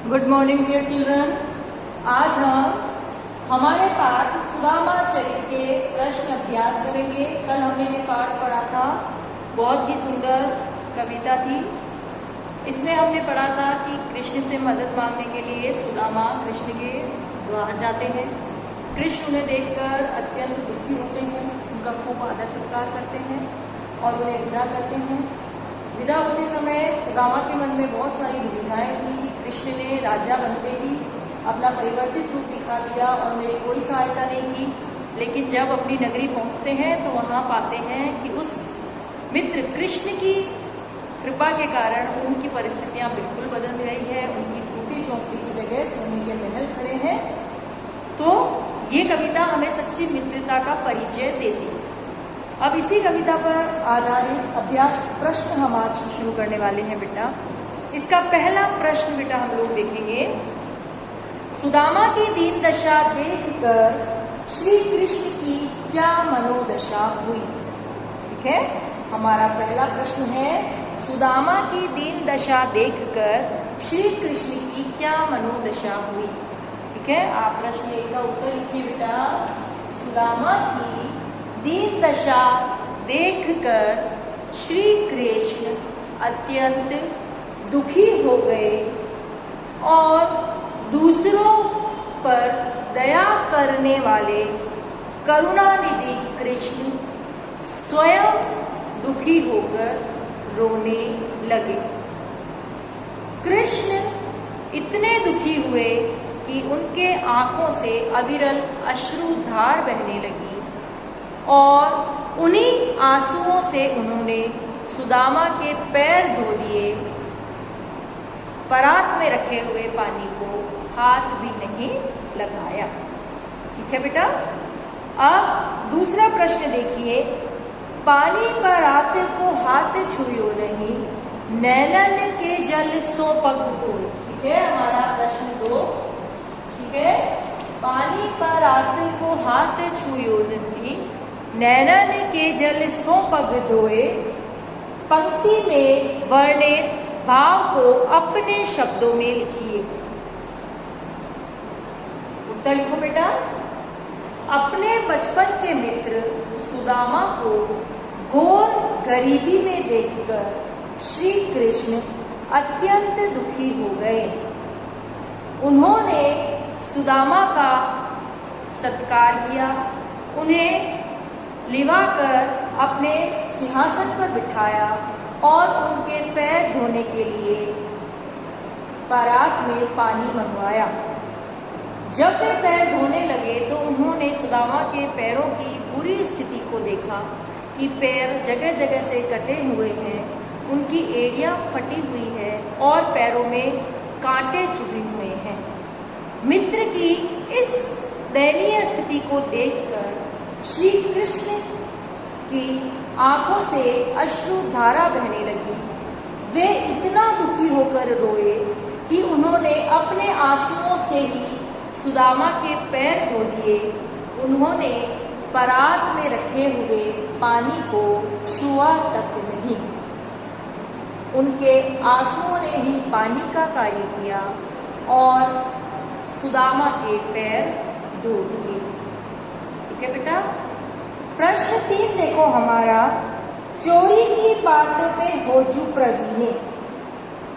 Good morning dear children. आज हम हमारे पाठ सुदामा चरित्र के प्रश्न अभ्यास करेंगे। कल हमने ये पाठ पढ़ा था, बहुत ही सुंदर कविता थी। इसमें हमने पढ़ा था कि कृष्ण से मदद मांगने के लिए सुदामा कृष्ण के द्वार जाते हैं। कृष्ण उन्हें देखकर अत्यंत दुखी होते हैं, उनका खूब आदर सत्कार करते हैं और उन्हें विदा करते हैं। विदा होते समय सुदामा के मन में बहुत सारी दुविधाएं थी कि कृष्ण ने राजा बनते ही अपना परिवर्तित रूप दिखा दिया और मेरी कोई सहायता नहीं की। लेकिन जब अपनी नगरी पहुंचते हैं तो वहां पाते हैं कि उस मित्र कृष्ण की कृपा के कारण उनकी परिस्थितियां बिल्कुल बदल रही है। उनकी टूटी चौपड़ी की जगह सोने के महल खड़े हैं। तो ये कविता हमें सच्ची मित्रता का परिचय देती है। अब इसी कविता पर आधारित अभ्यास प्रश्न हम आज शुरू करने वाले हैं बेटा। इसका पहला प्रश्न बेटा हम लोग देखेंगे, सुदामा की दीन दशा देखकर श्री कृष्ण की क्या मनोदशा हुई। ठीक है, हमारा पहला प्रश्न है, सुदामा की दीन दशा देखकर श्री कृष्ण की क्या मनोदशा हुई। ठीक है, आप प्रश्न एक का उत्तर लिखिए बेटा। सुदामा की दीन दशा देखकर श्री कृष्ण अत्यंत दुखी हो गए और दूसरों पर दया करने वाले करुणानिधि कृष्ण स्वयं दुखी होकर रोने लगे। कृष्ण इतने दुखी हुए कि उनके आंखों से अविरल अश्रुधार बहने लगी और उन्हीं आंसुओं से उन्होंने सुदामा के पैर धो दिए। परात में रखे हुए पानी को हाथ भी नहीं लगाया। ठीक है बेटा। अब दूसरा प्रश्न देखिए, पानी परात को हाथ छुयो नहीं, नैनन के जल सो पग धोए। ठीक है, हमारा प्रश्न 2। ठीक है, पानी परात को हाथ छुयो नहीं, नैनन के जल सो पग धोए। पंक्ति में वर्णित भाव को अपने शब्दों में लिखिए। उत्तर लिखो बेटा। अपने बचपन के मित्र सुदामा को घोर गरीबी में देखकर श्री कृष्ण अत्यंत दुखी हो गए। उन्होंने सुदामा का सत्कार किया, उन्हें लिवाकर अपने सिंहासन पर बिठाया और उनके पैर धोने के लिए परात में पानी मंगवाया। जब वे पैर धोने लगे तो उन्होंने सुदामा के पैरों की बुरी स्थिति को देखा कि पैर जगह जगह से कटे हुए हैं, उनकी एड़ियां फटी हुई है और पैरों में कांटे चुभे हुए हैं। मित्र की इस दयनीय स्थिति को देखकर श्री कृष्ण की आंखों से अश्रुधारा बहने लगी। वे इतना दुखी होकर रोए कि उन्होंने अपने आंसुओं से ही सुदामा के पैर धो दिए। उन्होंने परात में रखे हुए पानी को छुआ तक नहीं। उनके आंसुओं ने ही पानी का कार्य किया और सुदामा के पैर धो दिए। ठीक है बेटा। प्रश्न 3 देखो हमारा, चोरी की बात पे होजू प्रवीणे।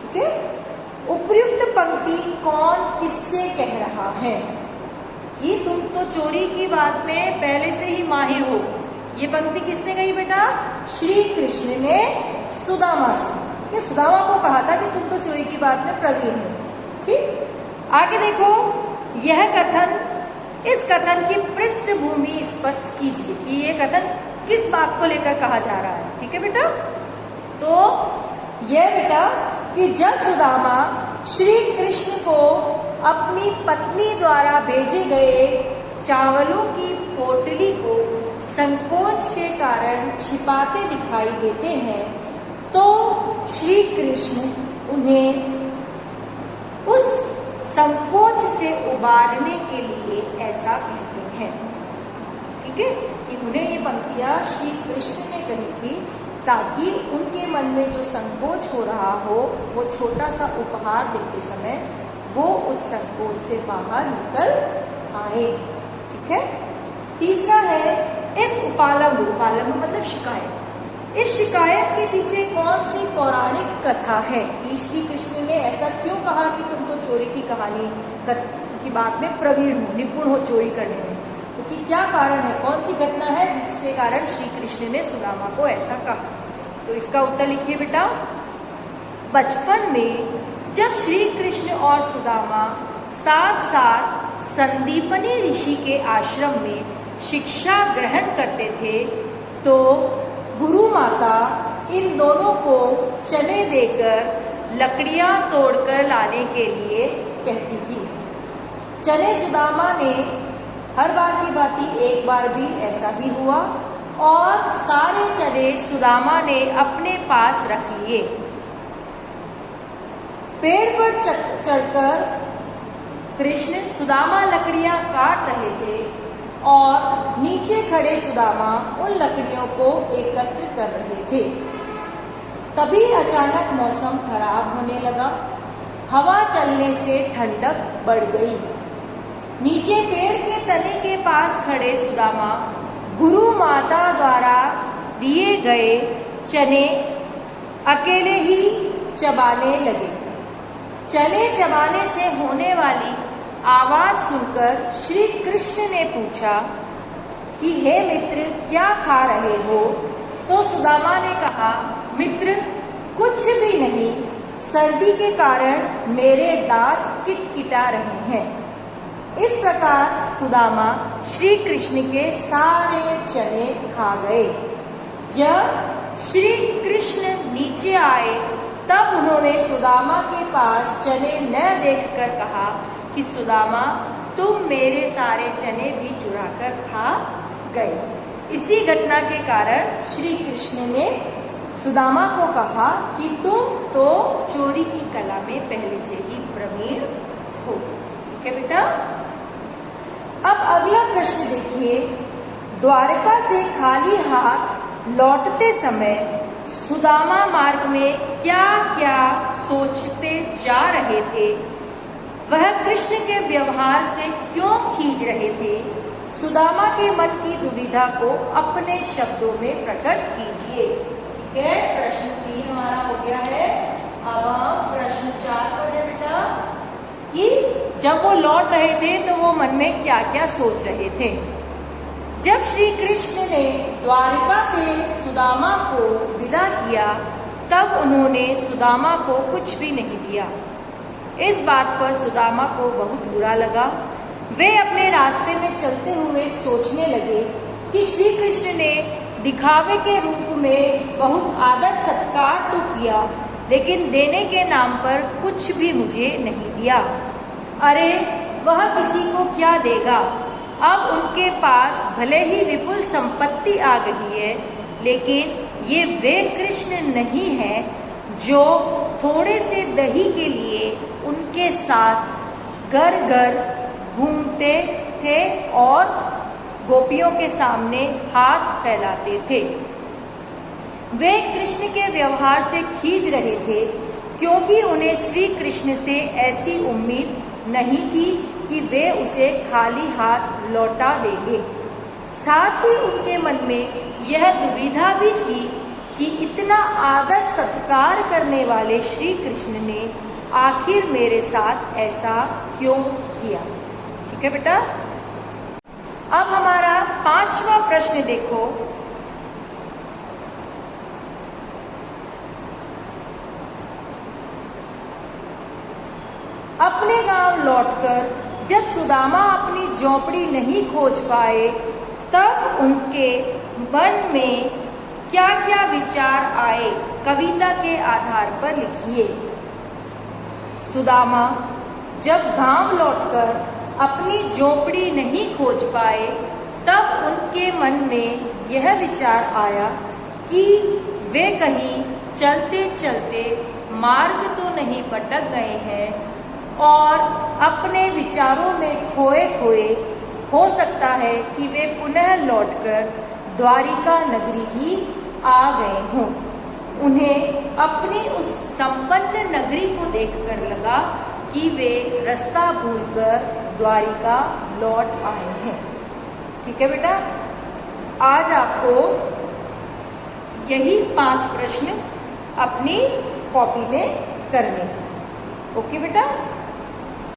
ठीक है, उपयुक्त पंक्ति कौन किससे कह रहा है कि तुम तो चोरी की बात में पहले से ही माहिर हो। ये पंक्ति किसने कही बेटा? श्री कृष्ण ने सुदामा से। ठीक है, सुदामा को कहा था कि तुम तो चोरी की बात में प्रवीण हो। ठीक, आगे देखो, यह कथन, इस कथन की पृष्ठभूमि स्पष्ट कीजिए कि ये कथन किस बात को लेकर कहा जा रहा है। ठीक है बेटा। तो यह बेटा कि जब सुदामा श्री कृष्ण को अपनी पत्नी द्वारा भेजे गए चावलों की पोटली को संकोच के कारण छिपाते दिखाई देते हैं तो श्री कृष्ण उन्हें उस संकोच से उबारने के लिए ऐसा कहते हैं। ठीक है, कि उन्हें ये पंक्तियां श्री कृष्ण ने कही थी ताकि उनके मन में जो संकोच हो रहा हो वो छोटा सा उपहार देते समय वो उस संकोच से बाहर निकल आए। ठीक है। तीसरा है इस उपालंब मतलब शिकायत। इस शिकायत के पीछे कौन सी पौराणिक कथा है कि श्री कृष्ण ने ऐसा क्यों कहा कि तुम तो चोरी की कहानी की बात में प्रवीण हो, निपुण हो चोरी करने में। तो कि क्या कारण है, कौन सी घटना है जिसके कारण श्री कृष्ण ने सुदामा को ऐसा कहा। तो इसका उत्तर लिखिए बेटा। बचपन में जब श्री कृष्ण और सुदामा साथ साथ संदीपनी ऋषि के आश्रम में शिक्षा ग्रहण करते थे तो गुरु माता इन दोनों को चने देकर लकड़ियां तोड़कर लाने के लिए कहती थी। चने सुदामा ने हर बार की भांति एक बार भी ऐसा ही हुआ और सारे चने सुदामा ने अपने पास रख लिए। पेड़ पर चढ़कर कृष्ण सुदामा लकड़ियां काट रहे थे और नीचे खड़े सुदामा उन लकड़ियों को एकत्र कर रहे थे। तभी अचानक मौसम खराब होने लगा। हवा चलने से ठंडक बढ़ गई। नीचे पेड़ के तने के पास खड़े सुदामा गुरु माता द्वारा दिए गए चने अकेले ही चबाने लगे। चने चबाने से होने वाली आवाज सुनकर श्री कृष्ण ने पूछा कि हे मित्र, क्या खा रहे हो? तो सुदामा ने कहा, मित्र, कुछ भी नहीं, सर्दी के कारण मेरे दांत किटकिटा रहे हैं। इस प्रकार सुदामा श्री कृष्ण के सारे चने खा गए। जब श्री कृष्ण नीचे आए तब उन्होंने सुदामा के पास चने न देखकर कहा कि सुदामा, तुम मेरे सारे चने भी चुरा कर खा गए। इसी घटना के कारण श्री कृष्ण ने सुदामा को कहा कि तुम तो चोरी की कला में पहले से ही प्रवीण हो। ठीक है बेटा। अब अगला प्रश्न देखिए। द्वारका से खाली हाथ लौटते समय सुदामा मार्ग में क्या क्या सोचते जा रहे थे? वह कृष्ण के व्यवहार से क्यों खींच रहे थे? सुदामा के मन की दुविधा को अपने शब्दों में प्रकट कीजिए। ठीक है। प्रश्न 3 हमारा हो गया है। अब हम प्रश्न 4 पर है बेटा कि जब वो लौट रहे थे तो वो मन में क्या क्या सोच रहे थे। जब श्री कृष्ण ने द्वारिका से सुदामा को विदा किया तब उन्होंने सुदामा को कुछ भी नहीं दिया। इस बात पर सुदामा को बहुत बुरा लगा। वे अपने रास्ते में चलते हुए सोचने लगे कि श्री कृष्ण ने दिखावे के रूप में बहुत आदर सत्कार तो किया, लेकिन देने के नाम पर कुछ भी मुझे नहीं दिया। अरे वह किसी को क्या देगा? अब उनके पास भले ही विपुल संपत्ति आ गई है, लेकिन ये वे कृष्ण नहीं हैं जो थोड़े से दही के लिए उनके साथ घर घर घूमते थे और गोपियों के सामने हाथ फैलाते थे। वे कृष्ण के व्यवहार से खींच रहे थे क्योंकि उन्हें श्री कृष्ण से ऐसी उम्मीद नहीं थी कि वे उसे खाली हाथ लौटा देंगे। साथ ही उनके मन में यह दुविधा भी थी कि इतना आदर सत्कार करने वाले श्री कृष्ण ने आखिर मेरे साथ ऐसा क्यों किया। ठीक है बेटा। अब हमारा 5वां प्रश्न देखो। अपने गांव लौटकर जब सुदामा अपनी झोपड़ी नहीं खोज पाए तब उनके मन में क्या क्या विचार आए, कविता के आधार पर लिखिए। सुदामा जब गांव लौटकर अपनी झोपड़ी नहीं खोज पाए तब उनके मन में यह विचार आया कि वे कहीं चलते चलते मार्ग तो नहीं भटक गए हैं और अपने विचारों में खोए खोए हो सकता है कि वे पुनः लौटकर द्वारिका नगरी ही आ गए हों। उन्हें अपनी उस संपन्न नगरी को देखकर लगा कि वे रास्ता भूलकर द्वारिका लौट आए हैं। ठीक है बेटा, आज आपको यही 5 प्रश्न अपनी कॉपी में करने। ओके बेटा।